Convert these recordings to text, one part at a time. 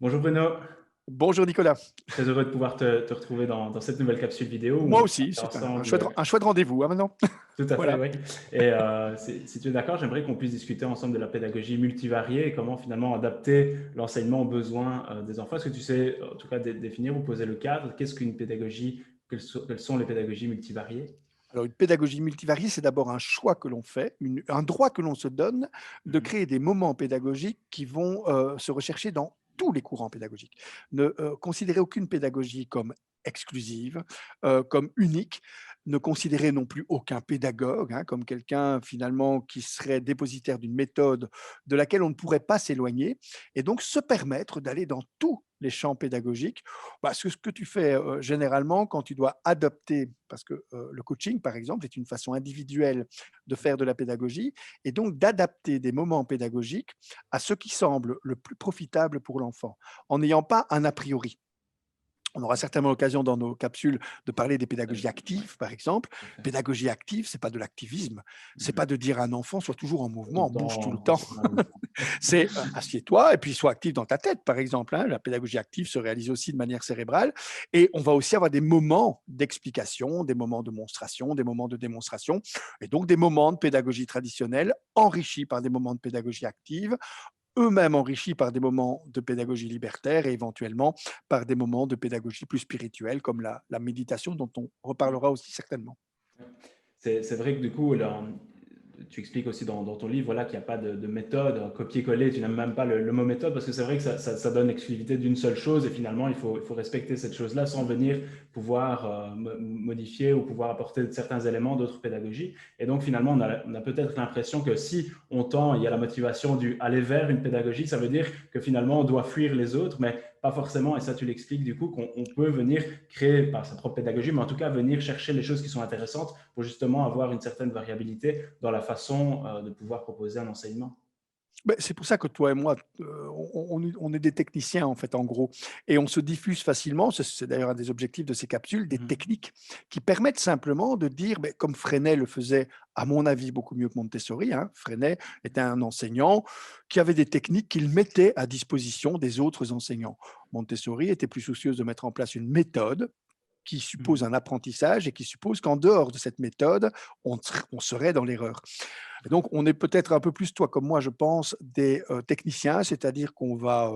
Bonjour Bruno, Bonjour Nicolas. très heureux de pouvoir te retrouver dans cette nouvelle capsule vidéo où on Moi va aussi, parler c'est ensemble. un chouette rendez-vous, hein, maintenant. Tout à fait, Voilà. oui. Et si tu es d'accord, j'aimerais qu'on puisse discuter ensemble de la pédagogie multivariée et comment finalement adapter l'enseignement aux besoins des enfants. Est-ce que tu sais en tout cas définir ou poser le cadre? Qu'est-ce qu'une pédagogie? Quelles sont les pédagogies multivariées? Alors une pédagogie multivariée, c'est d'abord un choix que l'on fait, un droit que l'on se donne de Mhm. créer des moments pédagogiques qui vont, se rechercher dans tous les courants pédagogiques. Ne, considérez aucune pédagogie comme exclusive, comme unique. Ne considérez non plus aucun pédagogue, hein, comme quelqu'un finalement qui serait dépositaire d'une méthode de laquelle on ne pourrait pas s'éloigner et donc se permettre d'aller dans tous les champs pédagogiques. Bah, ce que tu fais, généralement quand tu dois adopter parce que, le coaching, par exemple, est une façon individuelle de faire de la pédagogie et donc d'adapter des moments pédagogiques à ce qui semble le plus profitable pour l'enfant, en n'ayant pas un a priori. On aura certainement l'occasion dans nos capsules de parler des pédagogies Oui, actives, par exemple. tout à fait. Pédagogie active, c'est pas de l'activisme, c'est Mhm. pas de dire à un enfant: «Sois toujours en Tout mouvement, le bouge tout le temps temps». dans le mouvement. C'est, assieds-toi et puis sois actif dans ta tête, par exemple, hein. La pédagogie active se réalise aussi de manière cérébrale et on va aussi avoir des moments d'explication, des moments de monstration, des moments de démonstration et donc des moments de pédagogie traditionnelle enrichis par des moments de pédagogie active, eux-mêmes enrichis par des moments de pédagogie libertaire et éventuellement par des moments de pédagogie plus spirituelle comme la méditation dont on reparlera aussi certainement. C'est vrai que du coup, là, tu expliques aussi dans ton livre voilà, qu'il n'y a pas de méthode, un copier-coller, tu n'aimes même pas le mot méthode parce que c'est vrai que ça donne l'exclusivité d'une seule chose et finalement il faut respecter cette chose-là sans venir pouvoir modifier ou pouvoir apporter certains éléments d'autres pédagogies. Et donc finalement on a peut-être l'impression que si on tend, il y a la motivation du aller vers une pédagogie, ça veut dire que finalement on doit fuir les autres, mais pas forcément, et ça tu l'expliques du coup, qu'on peut venir créer par sa propre pédagogie, mais en tout cas venir chercher les choses qui sont intéressantes pour justement avoir une certaine variabilité dans la façon de pouvoir proposer un enseignement. Beh, c'est pour ça que toi et moi, on est des techniciens, en fait, en gros et on se diffuse facilement, c'est d'ailleurs un des objectifs de ces capsules, des Mhm. techniques qui permettent simplement de dire, beh, comme Freinet le faisait, à mon avis, beaucoup mieux que Montessori, hein. Freinet était un enseignant qui avait des techniques qu'il mettait à disposition des autres enseignants. Montessori était plus soucieuse de mettre en place une méthode qui suppose Mhm. un apprentissage et qui suppose qu'en dehors de cette méthode, on serait dans l'erreur. Et donc, on est peut-être un peu plus, toi comme moi, je pense, des techniciens, c'est-à-dire qu'on va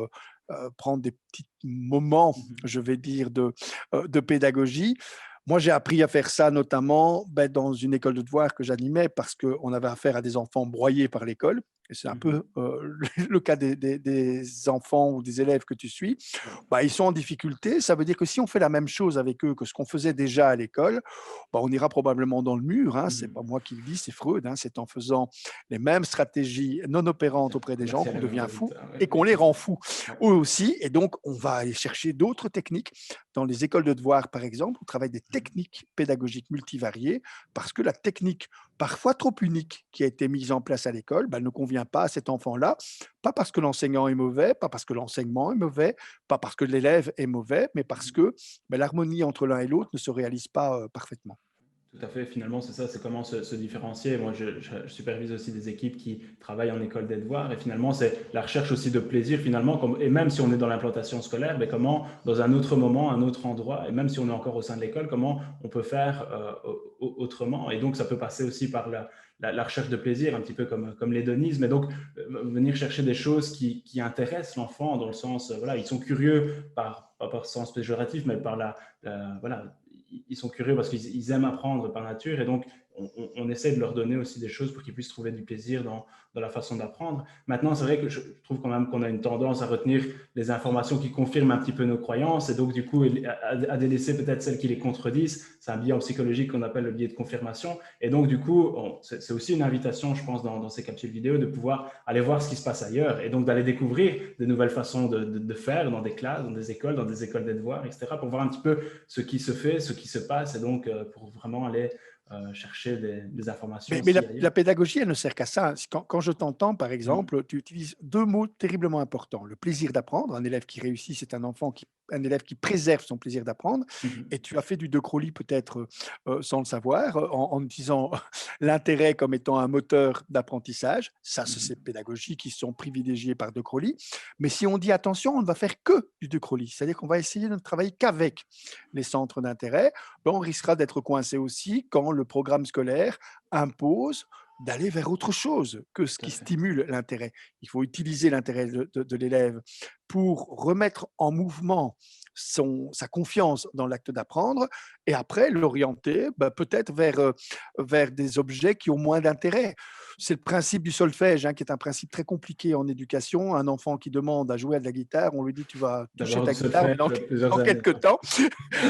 prendre des petits moments, Mhm. je vais dire, de pédagogie. Moi, j'ai appris à faire ça notamment ben, dans une école de devoirs que j'animais parce qu'on avait affaire à des enfants broyés par l'école. Et c'est un peu Mhm. le cas des enfants ou des élèves que tu suis. Ouais. Bah, ils sont en difficulté. Ça veut dire que si on fait la même chose avec eux que ce qu'on faisait déjà à l'école, bah, on ira probablement dans le mur, hein. C'est pas Mhm. moi qui le dis, c'est Freud, hein. C'est en faisant les mêmes stratégies non opérantes auprès des gens Commercial qu'on et même devient fou résultat, et ouais, qu'on les tout à rend fait. fous, Ouais. eux aussi. Et donc, on va aller chercher d'autres techniques. Dans les écoles de devoirs, par exemple, on travaille des techniques pédagogiques multivariées parce que la technique, parfois trop unique, qui a été mise en place à l'école, bah, elle ne convient pas à cet enfant-là. Pas parce que l'enseignant est mauvais, pas parce que l'enseignement est mauvais, pas parce que l'élève est mauvais, mais parce Mhm. que bah, l'harmonie entre l'un et l'autre ne se réalise pas parfaitement. Tout à fait, finalement, c'est ça, c'est comment se différencier. Moi, je supervise aussi des équipes qui travaillent en école des devoirs et finalement, c'est la recherche aussi de plaisir, finalement, et même si on est dans l'implantation scolaire, mais comment, dans un autre moment, un autre endroit, et même si on est encore au sein de l'école, comment on peut faire autrement. Et donc, ça peut passer aussi par la recherche de plaisir, un petit peu comme l'hédonisme, et donc venir chercher des choses qui intéressent l'enfant, dans le sens, voilà, ils sont curieux, pas par sens péjoratif, mais par voilà, ils sont curieux parce qu'ils aiment apprendre par nature et donc on essaie de leur donner aussi des choses pour qu'ils puissent trouver du plaisir dans la façon d'apprendre. Maintenant, c'est vrai que je trouve quand même qu'on a une tendance à retenir les informations qui confirment un petit peu nos croyances et donc du coup à délaisser peut-être celles qui les contredisent. C'est un biais en psychologie qu'on appelle le biais de confirmation et donc du coup, c'est aussi une invitation, je pense, dans ces capsules vidéo de pouvoir aller voir ce qui se passe ailleurs et donc d'aller découvrir de nouvelles façons de faire dans des classes, dans des écoles des devoirs, etc. pour voir un petit peu ce qui se fait, ce qui se passe, et donc pour vraiment aller chercher des informations Mais aussi la ailleurs. pédagogie, elle ne sert qu'à ça. Quand je t'entends, par Mm. exemple, tu utilises deux mots terriblement importants. Le plaisir d'apprendre. Un élève qui réussit, c'est un enfant qui un élève qui préserve son plaisir d'apprendre. Mhm. Et tu as fait du De Crowley peut-être sans le savoir, en utilisant l'intérêt comme étant un moteur d'apprentissage. Ça, c'est ces Mhm. pédagogies qui sont privilégiées par De Crowley. Mais si on dit attention, on ne va faire que du De Crowley, c'est-à-dire qu'on va essayer de ne travailler qu'avec les centres d'intérêt, ben, on risquera d'être coincé aussi quand le programme scolaire impose d'aller vers autre chose que ce Tout qui à fait. stimule l'intérêt. Il faut utiliser l'intérêt de l'élève pour remettre en mouvement sa confiance dans l'acte d'apprendre et après l'orienter peut-être vers des objets qui ont moins d'intérêt. C'est le principe du solfège, hein, qui est un principe très compliqué en éducation. Un enfant qui demande à jouer à de la guitare, on lui dit tu vas toucher D'abord du ta guitare, mais solfège, plusieurs dans années. quelques temps,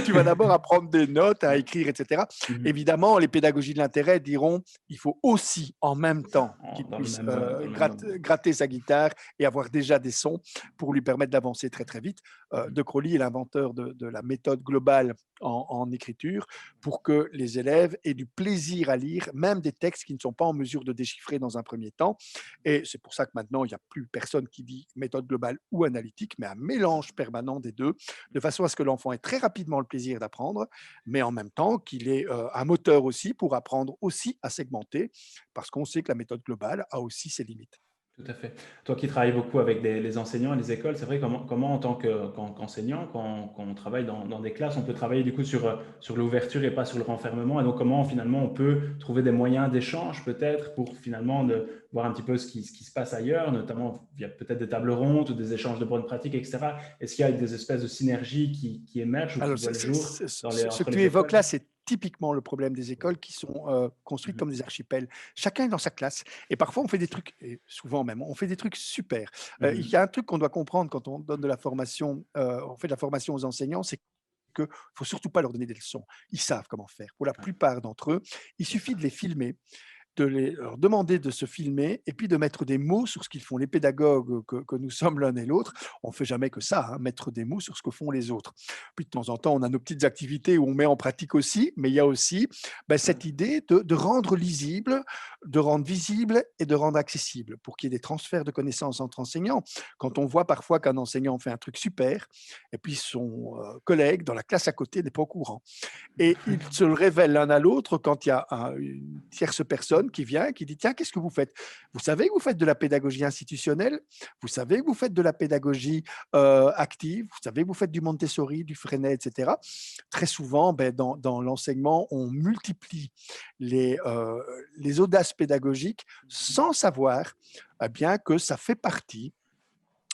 tu vas d'abord apprendre des notes, à Ouais. écrire, etc. Mhm. Évidemment, les pédagogies de l'intérêt diront il faut aussi en même C'est ça, temps qu'il dans le puisse même, moment. gratter sa guitare et avoir déjà des sons pour lui permettre d'avancer très très vite. Mhm. De Crowley est l'inventeur de la méthode globale en écriture pour que les élèves aient du plaisir à lire, même des textes qu'ils ne sont pas en mesure de déchiffrer dans un premier temps. Et c'est pour ça que maintenant, il n'y a plus personne qui dit méthode globale ou analytique, mais un mélange permanent des deux, de façon à ce que l'enfant ait très rapidement le plaisir d'apprendre, mais en même temps qu'il ait un moteur aussi pour apprendre aussi à segmenter, parce qu'on sait que la méthode globale a aussi ses limites. Tout à fait. Toi qui travailles beaucoup avec les enseignants et les écoles, c'est vrai comment en tant qu'enseignant, quand on travaille dans des classes, on peut travailler du coup sur l'ouverture et pas sur le renfermement. Et donc comment finalement on peut trouver des moyens d'échange peut-être pour finalement voir un petit peu ce qui se passe ailleurs, notamment via peut-être des tables rondes ou des échanges de bonnes pratiques, etc. Est-ce qu'il y a des espèces de synergies qui émergent ou qui Alors, voient le jour ce entre que tu les évoques écoles? là, c'est typiquement le problème des écoles qui sont construites Mhm. comme des archipels. Chacun est dans sa classe. Et parfois, on fait des trucs, et souvent même, on fait des trucs super. Il y Mhm. a un truc qu'on doit comprendre quand on donne de la formation, on fait de la formation aux enseignants, c'est qu'il ne faut surtout pas leur donner des leçons. Ils savent comment faire. Pour la Ouais, plupart d'entre eux, il c'est suffit ça. de les filmer, de leur demander de se filmer et puis de mettre des mots sur ce qu'ils font. Les pédagogues que nous sommes l'un et l'autre, on ne fait jamais que ça, hein, mettre des mots sur ce que font les autres. Puis de temps en temps, on a nos petites activités où on met en pratique aussi, mais il y a aussi Ouais, cette idée de rendre lisible, de rendre visible et de rendre accessible pour qu'il y ait des transferts de connaissances entre enseignants. Quand on voit parfois qu'un enseignant fait un truc super et puis son collègue dans la classe à côté n'est pas au courant. Et ils se le révèlent l'un à l'autre quand il y a une tierce personne qui vient et qui dit: «Tiens, qu'est-ce que vous faites? Vous savez que vous faites de la pédagogie institutionnelle? Vous savez que vous faites de la pédagogie, active? Vous savez que vous faites du Montessori, du Freinet?» et cetera. Très souvent, dans l'enseignement, on multiplie les audaces pédagogiques sans savoir, bien que ça fait partie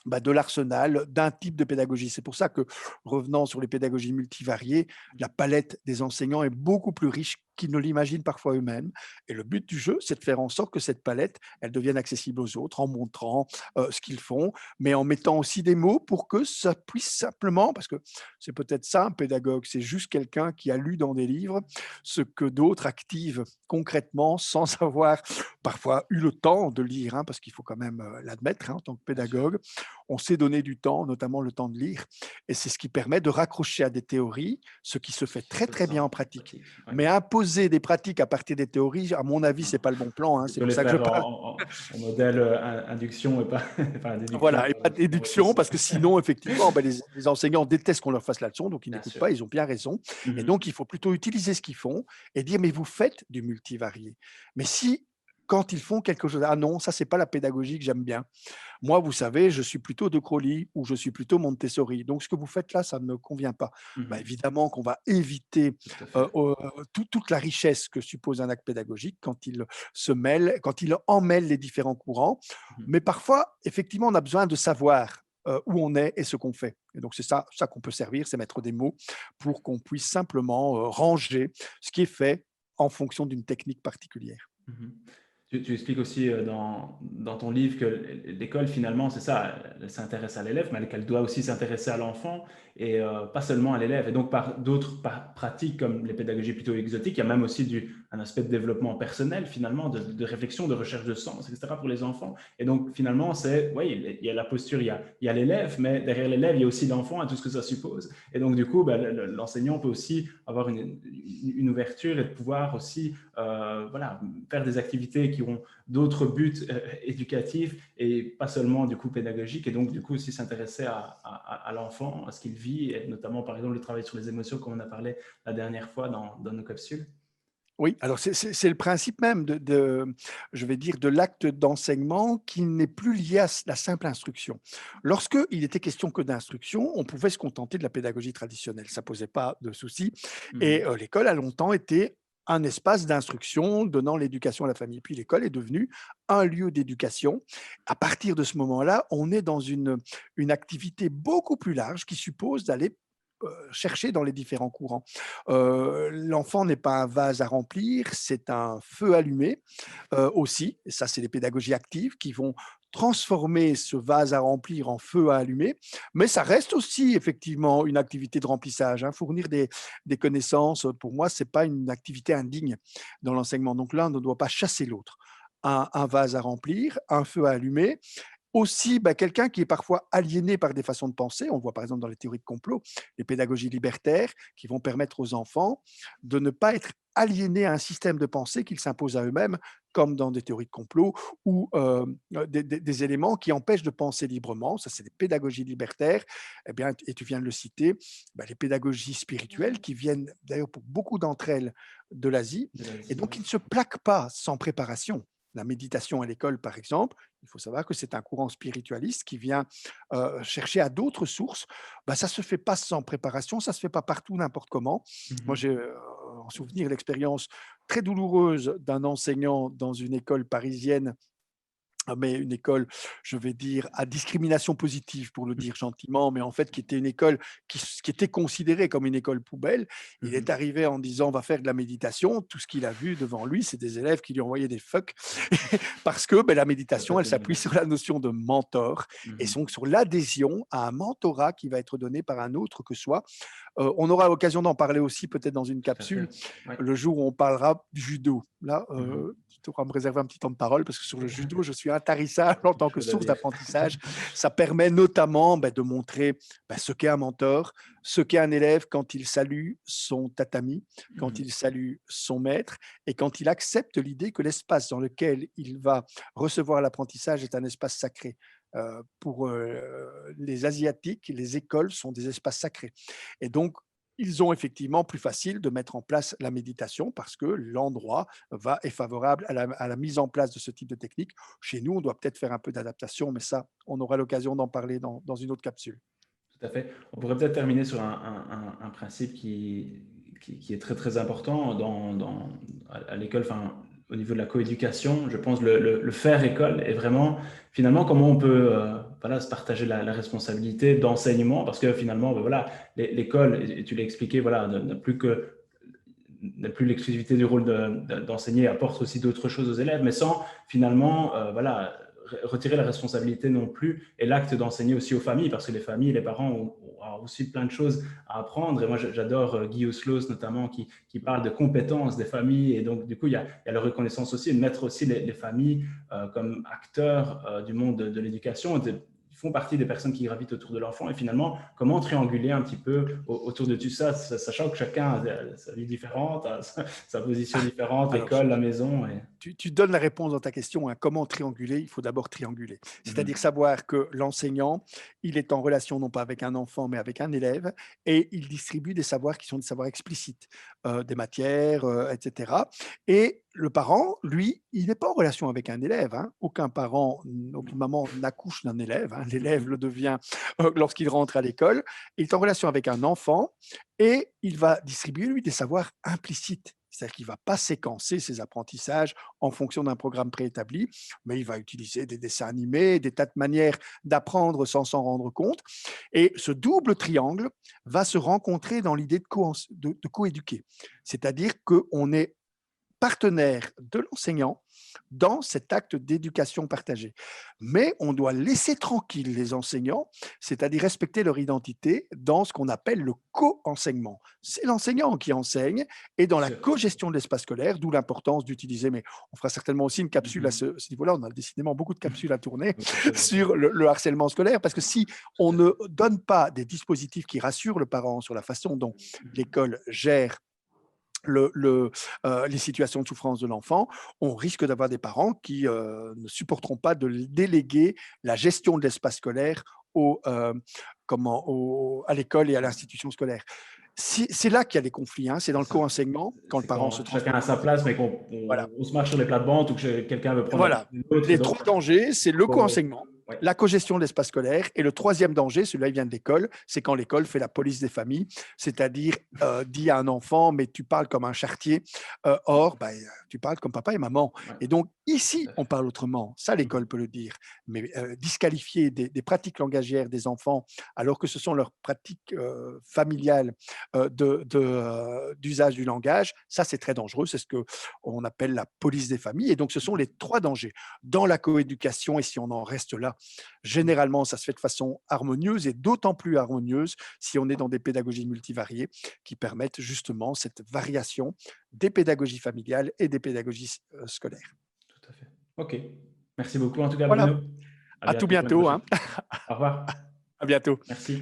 de l'arsenal d'un type de pédagogie. C'est pour ça que, revenant sur les pédagogies multivariées, la palette des enseignants est beaucoup plus riche qu'ils ne l'imaginent parfois eux-mêmes. Et le but du jeu, c'est de faire en sorte que cette palette, elle devienne accessible aux autres en montrant ce qu'ils font, mais en mettant aussi des mots pour que ça puisse simplement, parce que c'est peut-être ça un pédagogue, c'est juste quelqu'un qui a lu dans des livres ce que d'autres activent concrètement sans avoir parfois eu le temps de lire, hein, parce qu'il faut quand même l'admettre, hein, en tant que bien sûr. pédagogue, on s'est donné du temps, notamment le temps de lire, et c'est ce qui permet de raccrocher à des théories, ce qui se fait très C'est très bien ça, en pratique. pratique. Ouais. Mais imposer des pratiques à partir des théories, à mon avis, Non. c'est pas le bon plan, hein, c'est Plutôt pour les ça que je faire parle. en modèle induction et pas, enfin déduction, Voilà, et pas de pardon, oui, déduction, aussi. parce que sinon, effectivement, les enseignants détestent qu'on leur fasse la leçon, donc ils Bien n'écoutent sûr. pas, ils ont bien raison. Et Mhm. donc, il faut plutôt utiliser ce qu'ils font et dire, mais vous faites du multivarié. Mais si, quand ils font quelque chose, ah non, ça, c'est pas la pédagogie que j'aime bien. Moi, vous savez, je suis plutôt De Crowley ou je suis plutôt Montessori. Donc, ce que vous faites là, ça ne me convient pas. Mhm. Évidemment qu'on va éviter Tout à fait. toute la richesse que suppose un acte pédagogique quand il se mêle, quand il emmêle les différents courants. Mhm. Mais parfois, effectivement, on a besoin de savoir où on est et ce qu'on fait. Et donc, c'est ça qu'on peut servir, c'est mettre des mots pour qu'on puisse simplement ranger ce qui est fait en fonction d'une technique particulière. Mhm. Tu expliques aussi dans ton livre que l'école, finalement, c'est ça, elle s'intéresse à l'élève, mais qu'elle doit aussi s'intéresser à l'enfant et pas seulement à l'élève. Et donc, par d'autres pratiques comme les pédagogies plutôt exotiques, il y a même aussi un aspect de développement personnel, finalement, de réflexion, de recherche de sens, etc. pour les enfants. Et donc, finalement, oui, il y a la posture, il y a l'élève, mais derrière l'élève, il y a aussi l'enfant et tout ce que ça suppose. Et donc, du coup, l'enseignant peut aussi avoir une ouverture et de pouvoir aussi voilà, faire des activités qui ont d'autres buts éducatifs et pas seulement du coup pédagogiques, et donc du coup aussi s'intéresser à l'enfant, à ce qu'il vit, et notamment par exemple le travail sur les émotions comme on a parlé la dernière fois dans nos capsules. Oui, alors c'est le principe même je vais dire, de l'acte d'enseignement qui n'est plus lié à la simple instruction. Lorsqu'il était question que d'instruction, on pouvait se contenter de la pédagogie traditionnelle, ça posait pas de souci et l'école a longtemps été un espace d'instruction donnant l'éducation à la famille. Puis l'école est devenue un lieu d'éducation. À partir de ce moment-là, on est dans une activité beaucoup plus large qui suppose d'aller chercher dans les différents courants. L'enfant n'est pas un vase à remplir, c'est un feu allumé aussi. Et ça, c'est les pédagogies actives qui vont transformer ce vase à remplir en feu à allumer. Mais ça reste aussi effectivement une activité de remplissage, hein. Fournir des connaissances, pour moi, ce n'est pas une activité indigne dans l'enseignement. Donc l'un ne doit pas chasser l'autre. Un vase à remplir, un feu à allumer, aussi, quelqu'un qui est parfois aliéné par des façons de penser. On voit par exemple dans les théories de complot, les pédagogies libertaires qui vont permettre aux enfants de ne pas être aliénés à un système de pensée qu'ils s'imposent à eux-mêmes, comme dans des théories de complot ou des éléments qui empêchent de penser librement. Ça, c'est des pédagogies libertaires. Eh bien, et tu viens de le citer, les pédagogies spirituelles qui viennent d'ailleurs pour beaucoup d'entre elles de l'Asie, et donc qui ne se plaquent pas sans préparation. La méditation à l'école, par exemple, il faut savoir que c'est un courant spiritualiste qui vient chercher à d'autres sources. Ça ne se fait pas sans préparation, ça ne se fait pas partout, n'importe comment. Moi, j'ai en souvenir l'expérience très douloureuse d'un enseignant dans une école parisienne, mais une école, je vais dire, à discrimination positive, pour le dire gentiment, mais en fait, qui était une école qui était considérée comme une école poubelle. Il est arrivé en disant: «On va faire de la méditation». Tout ce qu'il a vu devant lui, c'est des élèves qui lui envoyaient des fucks parce que, la méditation, elle s'appuie sur la notion de mentor et donc sur l'adhésion à un mentorat qui va être donné par un autre que soi. On aura l'occasion d'en parler aussi peut-être dans une Tout à capsule, fait. Ouais. le jour où on parlera du judo. Là, Mhm. tu devras me réserver un petit temps de parole parce que sur le judo, je suis intarissable en tant que Chose à source dire. d'apprentissage. Ça permet notamment de montrer ce qu'est un mentor, ce qu'est un élève quand il salue son tatami, quand il salue son maître et quand il accepte l'idée que l'espace dans lequel il va recevoir l'apprentissage est un espace sacré. Pour les Asiatiques, les écoles sont des espaces sacrés. Et donc, ils ont effectivement plus facile de mettre en place la méditation parce que l'endroit est favorable à la mise en place de ce type de technique. Chez nous, on doit peut-être faire un peu d'adaptation, mais ça, on aura l'occasion d'en parler dans une autre capsule. Tout à fait. On pourrait peut-être terminer sur un principe qui est très très important à l'école, enfin, au niveau de la coéducation. Je pense le faire école est vraiment finalement comment on peut voilà, se partager la responsabilité d'enseignement, parce que finalement voilà, l'école, et tu l'as expliqué, voilà, n'a plus l'exclusivité du rôle d'enseigner, apporte aussi d'autres choses aux élèves, mais sans finalement voilà, retirer la responsabilité non plus et l'acte d'enseigner aussi aux familles, parce que les familles et les parents ont aussi plein de choses à apprendre. Et moi, j'adore Guy Oslos notamment qui parle de compétences des familles. Et donc, du coup, il y a la reconnaissance aussi, de mettre aussi les familles comme acteurs du monde de l'éducation. Ils font partie des personnes qui gravitent autour de l'enfant. Et finalement, comment trianguler un petit peu autour de tout ça, sachant que chacun a sa vie différente, a sa position différente, Alors, l'école, la maison. Et... tu donnes la réponse dans ta question, hein. Comment trianguler? Il faut d'abord trianguler. C'est-à-dire savoir que l'enseignant, il est en relation non pas avec un enfant, mais avec un élève, et il distribue des savoirs qui sont des savoirs explicites, des matières, etc. Et le parent, lui, il n'est pas en relation avec un élève, hein. Aucun parent, aucune maman n'accouche d'un élève, hein. L'élève le devient lorsqu'il rentre à l'école. Il est en relation avec un enfant et il va distribuer, lui, des savoirs implicites. C'est-à-dire qu'il ne va pas séquencer ses apprentissages en fonction d'un programme préétabli, mais il va utiliser des dessins animés, des tas de manières d'apprendre sans s'en rendre compte. Et ce double triangle va se rencontrer dans l'idée de coéduquer. C'est-à-dire qu'on est partenaire de l'enseignant dans cet acte d'éducation partagée. Mais on doit laisser tranquilles les enseignants, c'est-à-dire respecter leur identité dans ce qu'on appelle le co-enseignement. C'est l'enseignant qui enseigne et dans Bien la sûr. co-gestion de l'espace scolaire, d'où l'importance d'utiliser, mais on fera certainement aussi une capsule à Mhm. ce niveau-là, on a décidément beaucoup de capsules à tourner Oui, très sur intéressant. le harcèlement scolaire, parce que si on Tout à fait. ne donne pas des dispositifs qui rassurent le parent sur la façon dont l'école gère les situations de souffrance de l'enfant, on risque d'avoir des parents qui ne supporteront pas de déléguer la gestion de l'espace scolaire à l'école et à l'institution scolaire. C'est là qu'il y a des conflits, hein, c'est dans C'est le ça. co-enseignement, quand le C'est parent se quand chacun a transforme en sa place, mais enseignant. qu'on Voilà. on se marche sur les plates-bandes ou que quelqu'un veut prendre la place Voilà. de l'autre. Et Les donc, 3 dangers, c'est le faut- co-enseignement, ouais, la cogestion de l'espace scolaire et le troisième danger, celui-là, il vient de l'école, c'est quand l'école fait la police des familles, c'est-à-dire, dit à un enfant: «Mais tu parles comme un charretier, or, bah, tu parles comme papa et maman» ouais, et donc tout ici, à on fait. parle autrement. Ça, l'école Mhm. peut le dire, mais disqualifier des pratiques langagières des enfants, alors que ce sont leurs pratiques, familiales, d'usage du langage, ça, c'est très dangereux. C'est ce qu'on appelle la police des familles et donc ce sont les 3 dangers. Dans la coéducation et si on en reste là, généralement, ça se fait de façon harmonieuse et d'autant plus harmonieuse si on est dans des pédagogies multivariées qui permettent justement cette variation des pédagogies familiales et des pédagogies scolaires. Tout à fait. OK. Merci beaucoup en tout cas, Voilà, Bruno. À à tout bientôt pour une bientôt, prochaine. hein. Au revoir. À bientôt. Merci.